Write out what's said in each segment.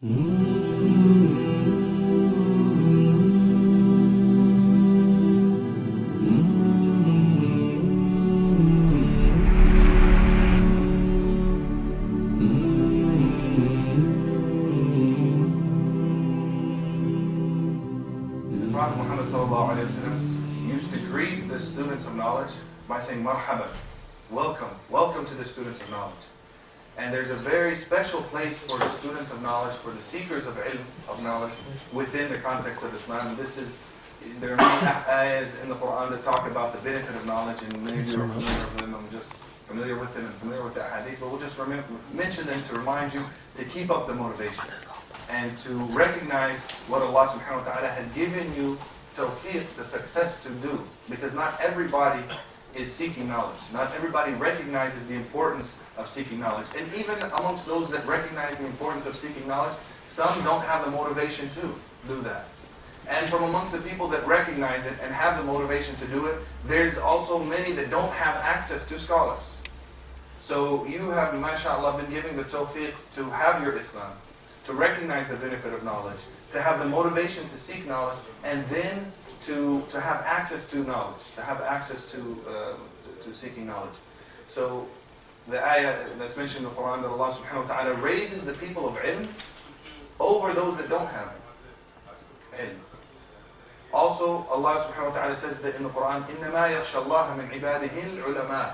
Prophet Muhammad used to greet the students of knowledge by saying marhaban, welcome to the students of knowledge. And there's a very special place for the students of knowledge, for the seekers of ilm, of knowledge, within the context of Islam. There are many ayahs in the Quran that talk about the benefit of knowledge, and many of you are familiar with them. I'm just familiar with them and familiar with the hadith, but we'll just mention them to remind you to keep up the motivation and to recognize what Allah subhanahu wa ta'ala has given you tawfiq, the success to do. Because not everybody is seeking knowledge. Not everybody recognizes the importance of seeking knowledge. And even amongst those that recognize the importance of seeking knowledge, some don't have the motivation to do that. And from amongst the people that recognize it and have the motivation to do it, there's also many that don't have access to scholars. So you have, mashallah, been given the tawfiq to have your Islam, to recognize the benefit of knowledge, to have the motivation to seek knowledge, and then to have access to knowledge, to have access to seeking knowledge. So the ayah that's mentioned in the Quran, that Allah subhanahu wa ta'ala raises the people of ilm over those that don't have ilm. Also, Allah subhanahu wa ta'ala says that in the Quran, إِنَّمَا يَخْشَى اللَّهَ مِنْ عِبَادِهِ الْعُلَمَاءِ,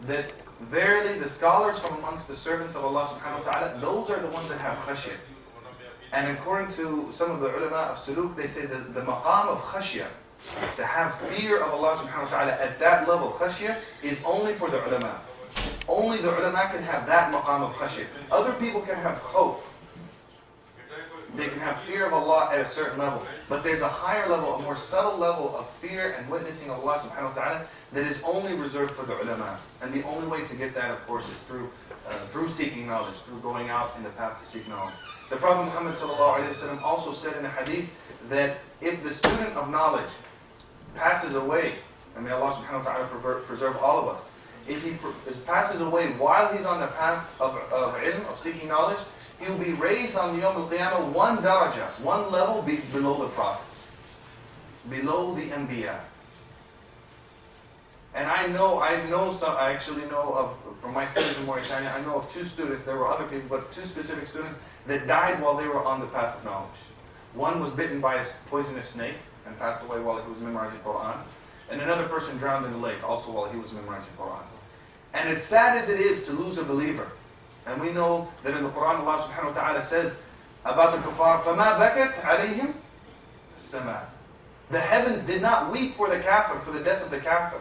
that verily the scholars from amongst the servants of Allah subhanahu wa ta'ala, those are the ones that have khashya. And according to some of the ulama of suluk, they say that the maqam of khashya, to have fear of Allah subhanahu wa ta'ala at that level, khashya, is only for the ulama. Only the ulama can have that maqam of khashya. Other people can have khawf. They can have fear of Allah at a certain level. But there's a higher level, a more subtle level of fear and witnessing of Allah subhanahu wa ta'ala that is only reserved for the ulama. And the only way to get that, of course, is through seeking knowledge, through going out in the path to seek knowledge. The Prophet Muhammad also said in a hadith that if the student of knowledge passes away, and may Allah subhanahu wa ta'ala preserve all of us, if he passes away while he's on the path of ilm, of seeking knowledge, he will be raised on Yawm al-Qiyamah one daraja, one level below the prophets, below the anbiya. And I actually know of, from my studies in Mauritania, I know of two students, there were other people, but two specific students that died while they were on the path of knowledge. One was bitten by a poisonous snake and passed away while he was memorizing Quran. And another person drowned in the lake also while he was memorizing Quran. And as sad as it is to lose a believer, and we know that in the Quran Allah subhanahu wa ta'ala says about the kuffar, فَمَا بَكَتْ عَلَيْهِمْ السَّمَاء. The heavens did not weep for the kafir, for the death of the kafir.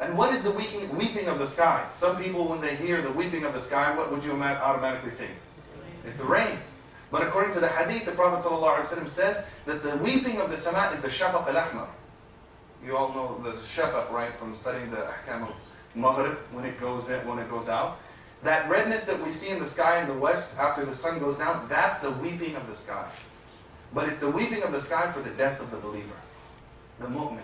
And what is the weeping of the sky? Some people, when they hear the weeping of the sky, what would you automatically think? It's the rain. But according to the hadith, the Prophet ﷺ says that the weeping of the sama is the shafaq al-ahmar. You all know the shafaq, right, from studying the ahkam of maghrib, when it goes in, when it goes out. That redness that we see in the sky in the west after the sun goes down, that's the weeping of the sky. But it's the weeping of the sky for the death of the believer, the mu'min.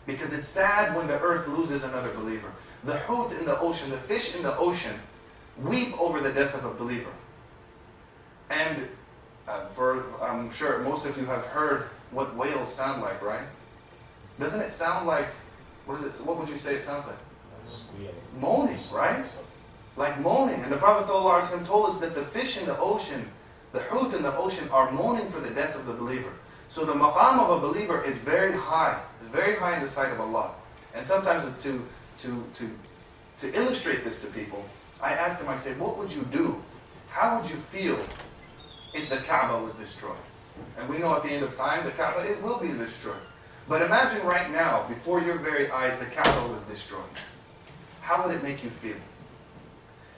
Because it's sad when the earth loses another believer. The hut in the ocean, the fish in the ocean, weep over the death of a believer. And I'm sure most of you have heard what whales sound like, right? Doesn't it sound like, what would you say it sounds like? Moaning, right? Like moaning. And the Prophet ﷺ told us that the fish in the ocean, the hut in the ocean, are moaning for the death of the believer. So the maqam of a believer is very high. It's very high in the sight of Allah. And sometimes to illustrate this to people, I ask them, I say, what would you do? How would you feel if the Kaaba was destroyed? And we know at the end of time, the Kaaba, it will be destroyed. But imagine right now, before your very eyes, the Kaaba was destroyed. How would it make you feel?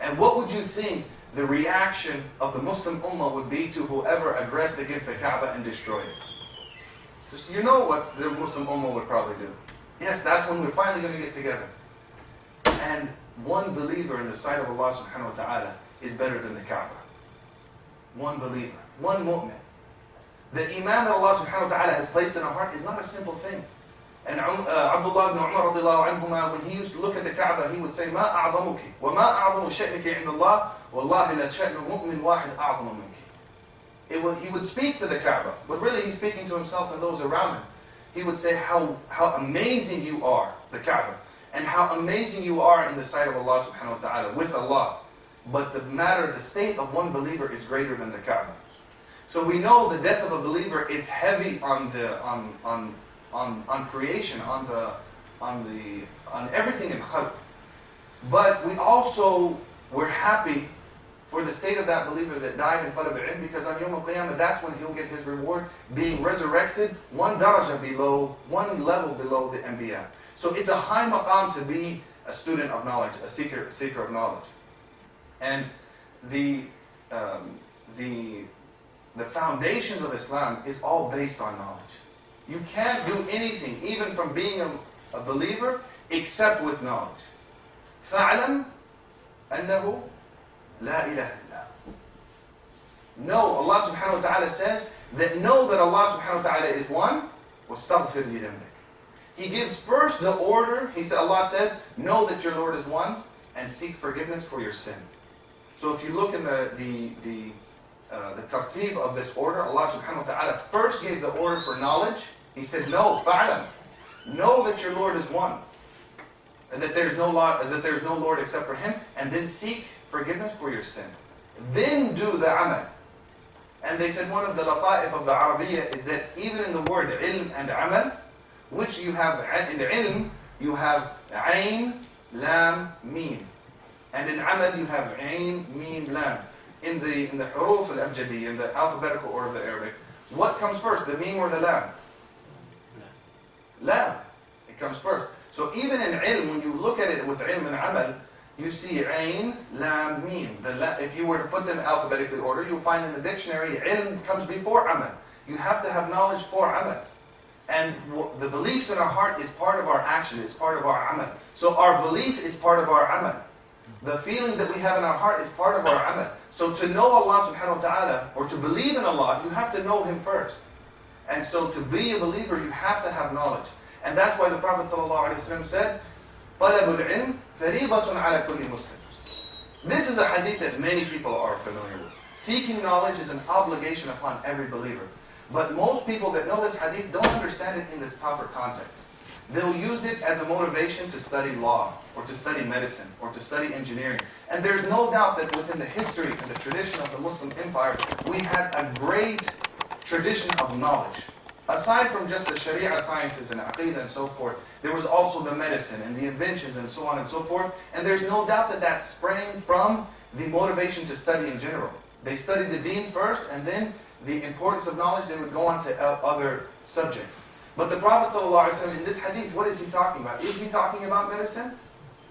And what would you think the reaction of the Muslim Ummah would be to whoever aggressed against the Kaaba and destroyed it? Just, you know what the Muslim Ummah would probably do. Yes, that's when we're finally going to get together. And one believer in the sight of Allah subhanahu wa ta'ala is better than the Kaaba. One believer, one mu'min. The iman that Allah subhanahu wa ta'ala has placed in our heart is not a simple thing. And Abdullah ibn Umar radiallahu anhuma, when he used to look at the Kaaba, he would say, مَا أَعْظَمُكِ وَمَا أَعْظَمُ شَأْنِكِ عِنْدَ اللَّهِ وَاللَّهِ لَا شَأْنُ مُؤْمِنْ وَاحِدْ أَعْظَمُ مِنْكِ. he would speak to the Kaaba, but really he's speaking to himself and those around him. He would say how amazing you are, the Kaaba, and how amazing you are in the sight of Allah subhanahu wa ta'ala, with Allah. But the state of one believer is greater than the Kaaba. So we know the death of a believer, it's heavy on creation, on everything in khalq. But we're happy for the state of that believer that died in talab al-ilm, because on Yawm al-Qiyamah, that's when he'll get his reward, being resurrected one daraja below, one level below the Anbiya. So it's a high maqam to be a student of knowledge, a seeker of knowledge. And the foundations of Islam is all based on knowledge. You can't do anything, even from being a believer, except with knowledge. فَاعْلَمْ أَنَّهُ لَا إِلَهَ إِلَّا. Know, Allah subhanahu wa ta'ala says, know that Allah subhanahu wa ta'ala is one, وَاسْتَغْفِرْ لِذَنْبِكَ. He gives first the order. Allah says, know that your Lord is one, and seek forgiveness for your sin. So if you look in the tartib of this order, Allah subhanahu wa ta'ala first gave the order for knowledge. He said, no, fa'alam. Know that your Lord is one, and that there's no Lord except for Him, and then seek forgiveness for your sin. Then do the amal. And they said one of the lata'if of the Arabiya is that even in the word ilm and amal, which you have in ilm, you have ayn, lam, mim. And in amal you have ayn, mim, lam. In the huruf al-abjadi, in the alphabetical order of the Arabic, what comes first, the mim or the lam? Lam. It comes first. So even in ilm, when you look at it with ilm and amal, you see ayn, lam, mim. If you were to put them alphabetically ordered, you'll find in the dictionary, ilm comes before amal. You have to have knowledge for amal. And the beliefs in our heart is part of our action, is part of our amal. So our belief is part of our amal. The feelings that we have in our heart is part of our amal. So to know Allah subhanahu wa ta'ala, or to believe in Allah, you have to know Him first. And so to be a believer, you have to have knowledge. And that's why the Prophet ﷺ said, طَلَبُ الْعِلْمِ فَرِيضَةٌ عَلَى كُلِّ مُسْلِمٍ. This is a hadith that many people are familiar with. Seeking knowledge is an obligation upon every believer. But most people that know this hadith don't understand it in its proper context. They'll use it as a motivation to study law, or to study medicine, or to study engineering. And there's no doubt that within the history and the tradition of the Muslim empire, we had a great tradition of knowledge. Aside from just the Sharia sciences and Aqidah and so forth, there was also the medicine and the inventions and so on and so forth. And there's no doubt that that sprang from the motivation to study in general. They studied the deen first, and then the importance of knowledge, they would go on to other subjects. But the Prophet ﷺ in this hadith, what is he talking about? Is he talking about medicine?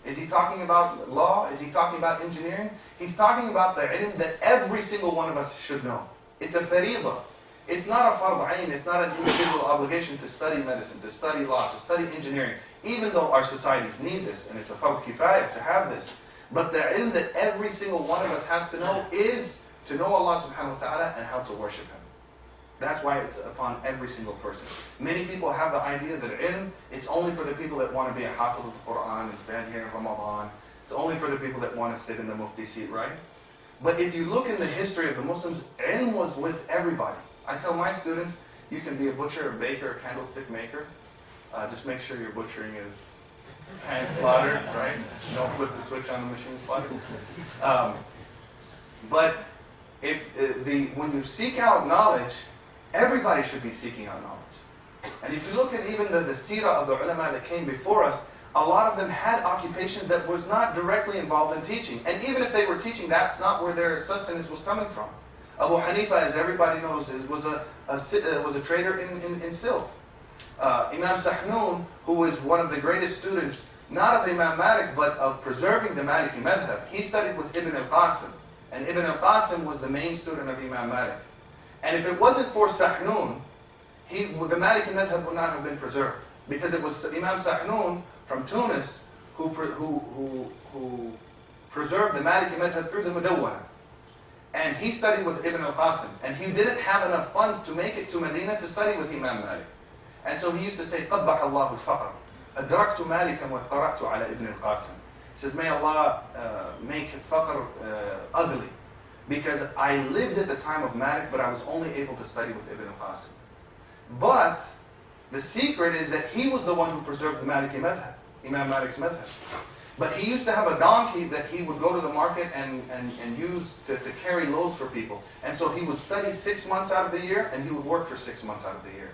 Is he talking about law? Is he talking about engineering? He's talking about the ilm that every single one of us should know. It's a fariḍah. It's not a fard ayn, it's not an individual obligation to study medicine, to study law, to study engineering, even though our societies need this, and it's a fard kifayah to have this. But the ilm that every single one of us has to know is to know Allah subhanahu wa ta'ala and how to worship Him. That's why it's upon every single person. Many people have the idea that ilm, it's only for the people that want to be a hafiz of the Quran and stand here in Ramadan. It's only for the people that want to sit in the mufti seat, right? But if you look in the history of the Muslims, ilm was with everybody. I tell my students, you can be a butcher, a baker, a candlestick maker. Just make sure your butchering is hand slaughtered, right? Don't flip the switch on the machine slaughter. But when you seek out knowledge, everybody should be seeking out knowledge. And if you look at even the seerah of the ulama that came before us, a lot of them had occupations that was not directly involved in teaching. And even if they were teaching, that's not where their sustenance was coming from. Abu Hanifa, as everybody knows, was a trader in silk. Imam Sahnun, who was one of the greatest students, not of Imam Malik, but of preserving the Maliki madhab, he studied with Ibn al-Qasim. And Ibn al-Qasim was the main student of Imam Malik. And if it wasn't for Sahnun, the Maliki madhab would not have been preserved. Because it was Imam Sahnun from Tunis who preserved the Maliki madhab through the Mudawwana. And he studied with Ibn al-Qasim. And he didn't have enough funds to make it to Medina to study with Imam Malik. And so he used to say, قَبَّحَ اللَّهُ الْفَقَرِ أَدْرَكْتُ مَالِكًا وَقَرَأْتُ عَلَى Ibn al-Qasim. He says, may Allah make faqr ugly. because I lived at the time of Malik, but I was only able to study with Ibn Qasim. But the secret is that he was the one who preserved the Maliki madhab, Imam Malik's madhab. But he used to have a donkey that he would go to the market and use to carry loads for people. And so he would study 6 months out of the year, and he would work for 6 months out of the year.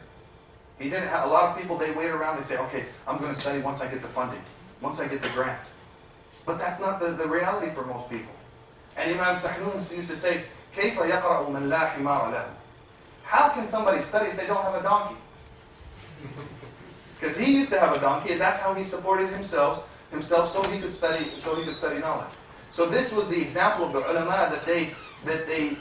He didn't have, a lot of people, they wait around, they say, okay, I'm going to study once I get the funding, once I get the grant. But that's not the reality for most people. And Imam Sahnun used to say, كَيْفَ يَقْرَأُ مَنْ لَا حِمَارَ لَهُ. How can somebody study if they don't have a donkey? Because he used to have a donkey, and that's how he supported himself so he could study knowledge. So this was the example of the ulama that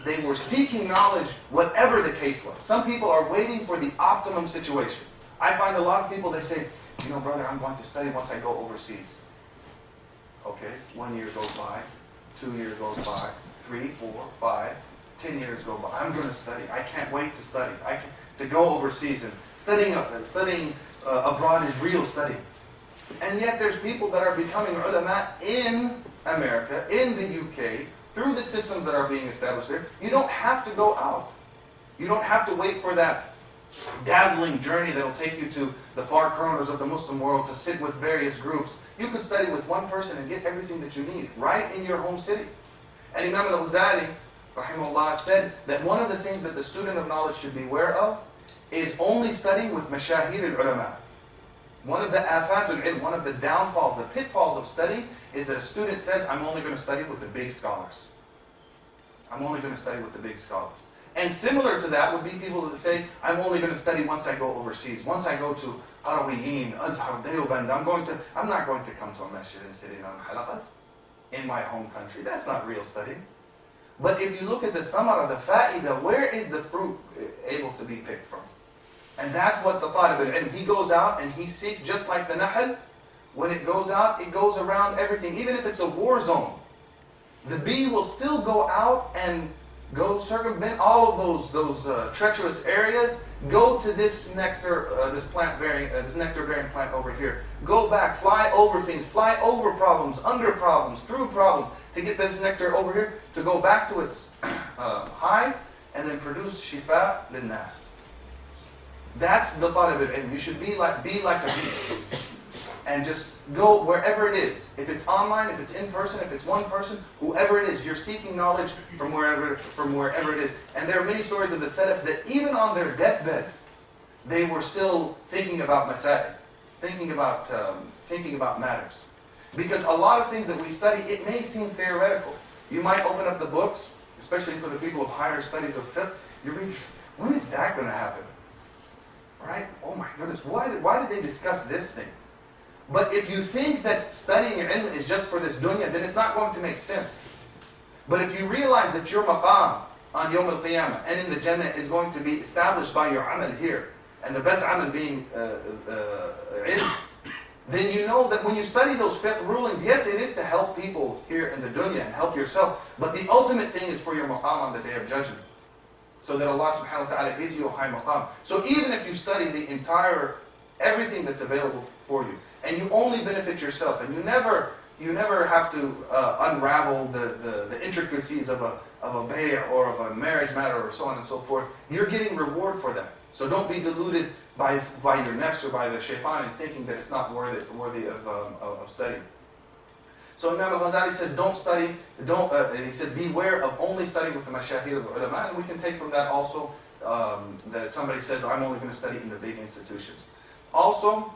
they were seeking knowledge whatever the case was. Some people are waiting for the optimum situation. I find a lot of people, they say, you know, brother, I'm going to study once I go overseas. Okay, 1 year goes by, 2 years goes by, 3, 4, 5, 10 years go by. I'm going to study. I can't wait to study. To go overseas, and studying abroad is real study. And yet there's people that are becoming ulama in America, in the UK, through the systems that are being established there. You don't have to go out. You don't have to wait for that dazzling journey that will take you to the far corners of the Muslim world to sit with various groups. You could study with one person and get everything that you need right in your home city. And Imam Al-Ghazali, rahimahullah, said that one of the things that the student of knowledge should be aware of is only studying with mashahir al-ulama. One of the afat al-ilm, one of the downfalls, the pitfalls of study is that a student says, I'm only going to study with the big scholars. I'm only going to study with the big scholars. And similar to that would be people that say, I'm only going to study once I go overseas. Once I go to Qarawiyin, Azhar, Deoband, I'm not going to come to a masjid and sit in on halaqas in my home country. That's not real study. But if you look at the thamara, the fa'ida, where is the fruit able to be picked from? And that's what the talib al-ilm, he goes out and he seeks, just like the nahl, when it goes out, it goes around everything. Even if it's a war zone, the bee will still go out and go circumvent all of those treacherous areas. Go to this nectar-bearing plant over here. Go back, fly over things, fly over problems, under problems, through problems, to get this nectar over here, to go back to its hive, and then produce shifa lin-nas. That's the talib al-ilm. You should be like a bee, and just go wherever it is. If it's online, if it's in person, if it's one person, whoever it is, you're seeking knowledge from wherever it is. And there are many stories of the Salaf that even on their deathbeds, they were still thinking about masail, thinking about matters. Because a lot of things that we study, it may seem theoretical. You might open up the books, especially for the people of higher studies of fiqh, you read, when is that going to happen? Right? Oh my goodness, why did they discuss this thing? But if you think that studying ilm is just for this dunya, then it's not going to make sense. But if you realize that your maqam on Yawm al-Qiyamah and in the Jannah is going to be established by your amal here, and the best amal being ilm, then you know that when you study those fiqh rulings, yes, it is to help people here in the dunya and help yourself, but the ultimate thing is for your maqam on the Day of Judgment. So that Allah subhanahu wa ta'ala gives you a high maqam. So even if you study the entire, everything that's available for you, and you only benefit yourself, and you never have to unravel the intricacies of a bay' or of a marriage matter or so on and so forth, you're getting reward for that. So don't be deluded by your nafs or by the shaitan and thinking that it's not worthy of studying. So Imam Al-Ghazali says, don't study, he said, beware of only studying with the mashahir of the ulama. And we can take from that also that somebody says, I'm only going to study in the big institutions. Also,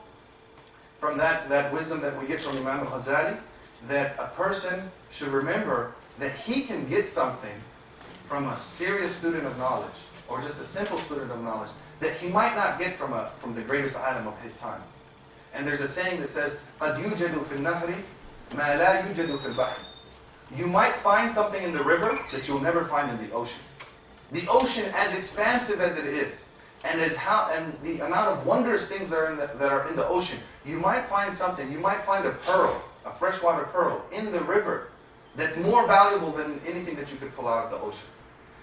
from that wisdom that we get from Imam Al-Ghazali, that a person should remember that he can get something from a serious student of knowledge, or just a simple student of knowledge, that he might not get from the greatest alim of his time. And there's a saying that says, قَدْ يُوجَدُ فِي النَّهْرِ مَا لَا يُوجَدُ فِي الْبَحْرِ. You might find something in the river that you'll never find in the ocean. The ocean, as expansive as it is, and the amount of wondrous things that are in the ocean, you might find something, you might find a pearl, a freshwater pearl, in the river that's more valuable than anything that you could pull out of the ocean.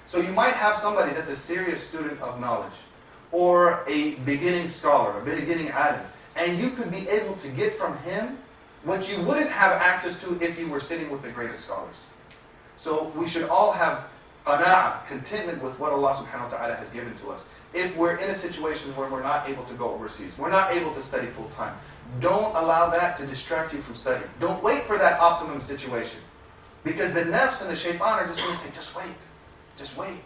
So you might have somebody that's a serious student of knowledge, or a beginning scholar, a beginning alim, and you could be able to get from him what you wouldn't have access to if you were sitting with the greatest scholars. So we should all have Qana'ah, contentment with what Allah subhanahu wa ta'ala has given to us. If we're in a situation where we're not able to go overseas, we're not able to study full time, don't allow that to distract you from studying. Don't wait for that optimum situation. Because the nafs and the shaitan are just going to say, just wait. Just wait.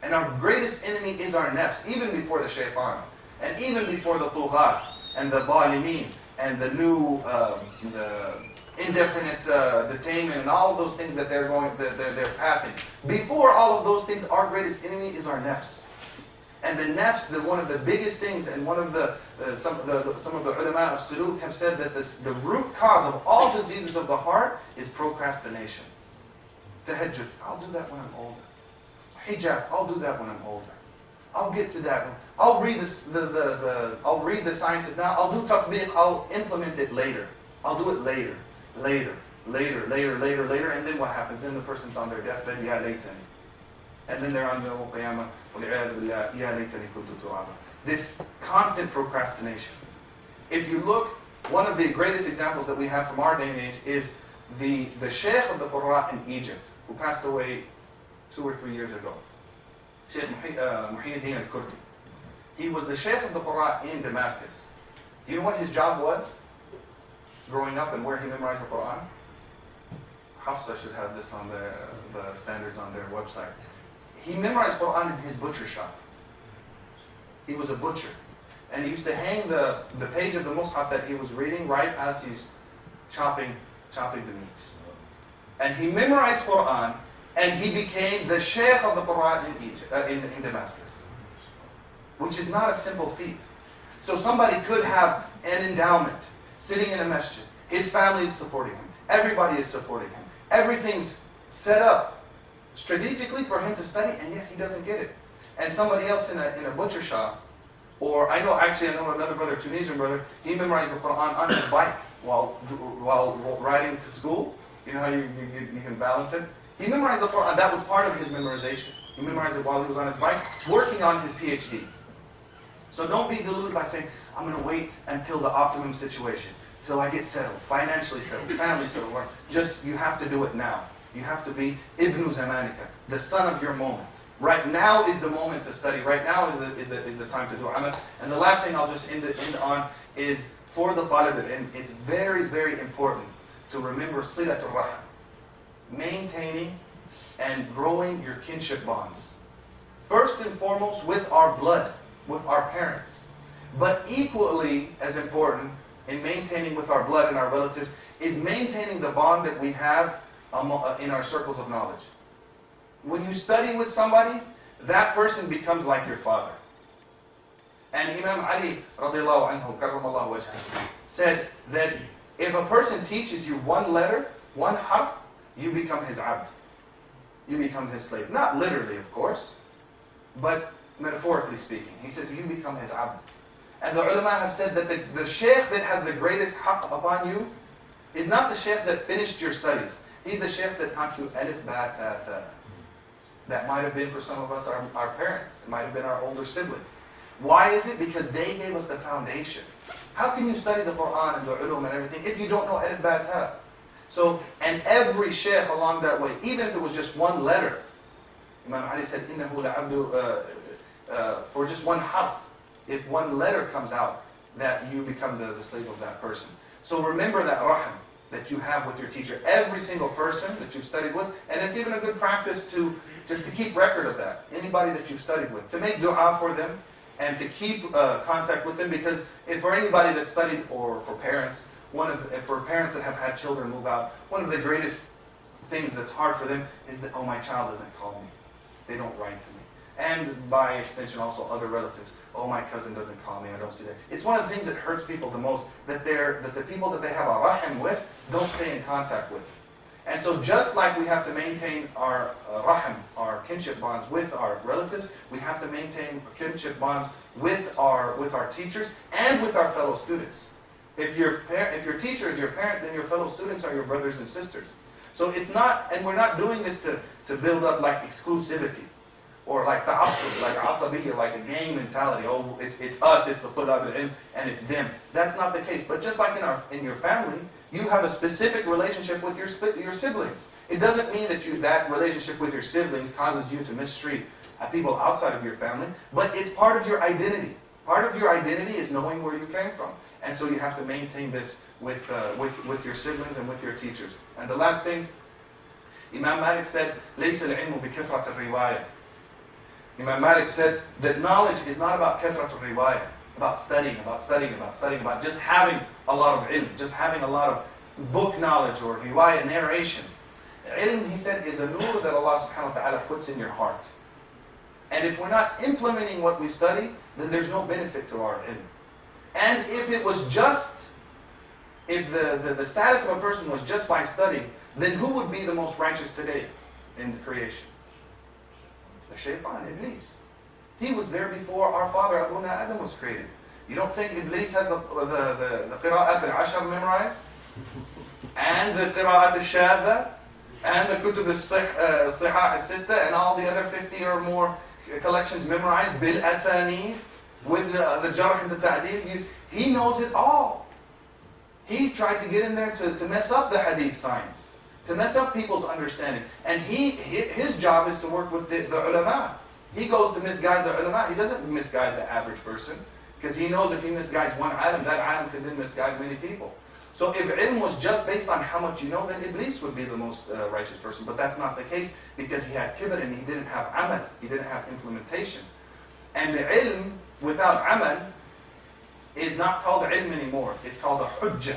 And our greatest enemy is our nafs, even before the shaitan. And even before the tughat and the zalimeen and the new the indefinite detainment and all of those things that they're passing. Before all of those things, our greatest enemy is our nafs. And the nafs, one of the biggest things, and one of some of the ulama of suluk have said that the root cause of all diseases of the heart is procrastination. Tahajjud, I'll do that when I'm older. Hijab, I'll do that when I'm older. I'll get to that. I'll read I'll read the sciences now. I'll do tatbiq. I'll implement it later. I'll do it later. And then what happens? Then the person's on their deathbed. Ya laytani. And then they're on Yawm al-Qiyamah. Ya laytani kuntu turaba. This constant procrastination. If you look, one of the greatest examples that we have from our day and age is the Shaykh of the Qurra in Egypt, who passed away 2 or 3 years ago. Shaykh Muhyiddin al-Kurdi. He was the Shaykh of the Qur'an in Damascus. You know what his job was? Growing up and where he memorized the Qur'an? Hafsa should have this on the standards on their website. He memorized Qur'an in his butcher shop. He was a butcher. And he used to hang the page of the Mus'haf that he was reading right as he's chopping the meat. And he memorized Qur'an, and he became the Shaykh of the Qur'an in Egypt, in Damascus. Which is not a simple feat. So somebody could have an endowment, sitting in a masjid. His family is supporting him. Everybody is supporting him. Everything's set up strategically for him to study, and yet he doesn't get it. And somebody else in a butcher shop, or I know another brother, Tunisian brother, he memorized the Qur'an on his bike while riding to school. You know how you can balance it? He memorized the Qur'an. That was part of his memorization. He memorized it while he was on his bike, working on his PhD. So don't be deluded by saying, I'm going to wait until the optimum situation, till I get settled, financially settled, family settled. You have to do it now. You have to be Ibn Zamanika, the son of your moment. Right now is the moment to study. Right now is the time to do amal. And the last thing I'll just end on is for the talib al-ilm, it's very, very important to remember silatul rahim, maintaining and growing your kinship bonds. First and foremost with our blood, with our parents. But equally as important in maintaining with our blood and our relatives is maintaining the bond that we have in our circles of knowledge. When you study with somebody, that person becomes like your father. And Imam Ali radiallahu anhu, karramallahu wajhahu, said that if a person teaches you one letter, one harf, you become his abd. You become his slave. Not literally, of course, but metaphorically speaking. He says you become his abd. And the ulama have said that the shaykh that has the greatest haqq upon you is not the shaykh that finished your studies. He's the shaykh that taught you alif, ba, ta, tha. That might have been for some of us our parents. It might have been our older siblings. Why is it? Because they gave us the foundation. How can you study the Qur'an and the ulum and everything if you don't know alif, ba, ta? So, and every shaykh along that way, even if it was just one letter, Imam Ali said, إِنَّهُ لَعَبْدُ for just one harf, if one letter comes out, that you become the slave of that person. So remember that rahim that you have with your teacher, every single person that you've studied with, and it's even a good practice to keep record of that. Anybody that you've studied with, to make dua for them, and to keep contact with them, because if for anybody that studied, or for parents, for parents that have had children move out, one of the greatest things that's hard for them is that, oh, my child doesn't call me. They don't write to me. And by extension also other relatives. Oh, my cousin doesn't call me, I don't see that. It's one of the things that hurts people the most, that the people that they have a rahim with don't stay in contact with. And so just like we have to maintain our rahim, our kinship bonds with our relatives, we have to maintain kinship bonds with our teachers and with our fellow students. If your teacher is your parent, then your fellow students are your brothers and sisters. So it's not, and we're not doing this to build up like exclusivity, or like ta'assub, like asabiyya, like a gang mentality. Oh, it's us, it's the talib al-ilm, and it's them. That's not the case. But just like in your family, you have a specific relationship with your siblings. It doesn't mean that that relationship with your siblings causes you to mistreat people outside of your family, but it's part of your identity. Part of your identity is knowing where you came from. And so you have to maintain this with your siblings and with your teachers. And the last thing, Imam Malik said, لَيْسَ الْعِلْمُ بِكَثْرَةِ الرِّوَايَةِ. Imam Malik said that knowledge is not about كَثْرَةُ الرِّوَايَةِ, about studying, about just having a lot of ilm, just having a lot of book knowledge or riwayah narrations. Ilm, he said, is a nur that Allah subhanahu wa ta'ala puts in your heart. And if we're not implementing what we study, then there's no benefit to our ilm. And if it was just, if the status of a person was just by studying, then who would be the most righteous today in the creation? The shaitan, Iblis. He was there before our father Abuna Adam was created. You don't think Iblis has the qira'at al-ashar memorized? And the qira'at al-shadha? And the kutub al-sihah al-sitta? And all the other 50 or more collections memorized? Bil-asani? With the jarh and the ta'deel? He knows it all. He tried to get in there to mess up the hadith science, to mess up people's understanding. And his job is to work with the ulama. He goes to misguide the ulama. He doesn't misguide the average person, because he knows if he misguides one alim, that alim could then misguide many people. So if ilm was just based on how much you know, then Iblis would be the most righteous person. But that's not the case, because he had kibr and he didn't have amal. He didn't have implementation. And the ilm without amal is not called ilm anymore. It's called a hujjah,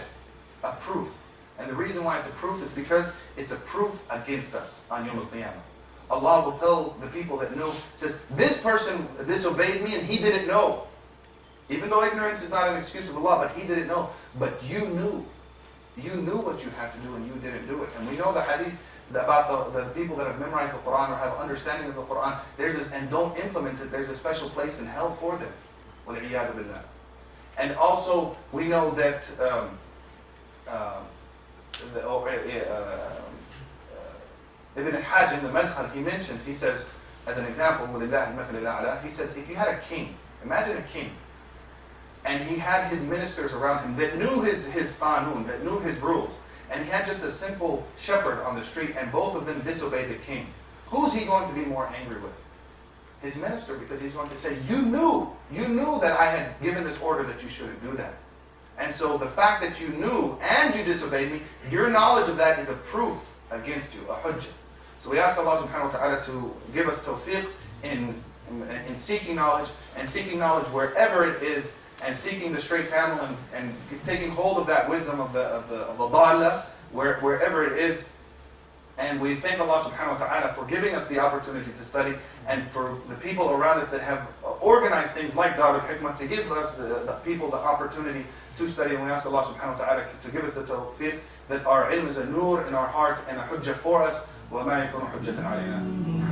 a proof. And the reason why it's a proof is because it's a proof against us on Yawm al-Qiyamah. Allah will tell the people that know, says, this person disobeyed me and he didn't know. Even though ignorance is not an excuse of Allah, but he didn't know. But you knew. You knew what you had to do and you didn't do it. And we know the hadith about the people that have memorized the Quran or have understanding of the Quran, and don't implement it, there's a special place in hell for them. وَالْعِيَاذُ بِاللَّهِ. And also, we know that Ibn al-Hajj in the Madkhal, he mentions, he says, as an example, he says, if you had a king, imagine a king, and he had his ministers around him that knew his qanun, that knew his rules, and he had just a simple shepherd on the street, and both of them disobeyed the king. Who's he going to be more angry with? His minister, because he's going to say, you knew that I had given this order that you shouldn't do that. And so the fact that you knew and you disobeyed me, your knowledge of that is a proof against you, a hujjah. So we ask Allah subhanahu wa ta'ala to give us tawfiq in seeking knowledge, and seeking knowledge wherever it is, and seeking the straight camel, and taking hold of that wisdom of the dalla, wherever it is. And we thank Allah subhanahu wa ta'ala for giving us the opportunity to study, and for the people around us that have organized things like Darul Hikmah to give us, the people, the opportunity to study. And we ask Allah subhanahu wa ta'ala to give us the tawfiq, that our ilm is a nur in our heart and a hujjah for us. وَمَا يَكُونُ حُجَّةً عَلَيْنَا.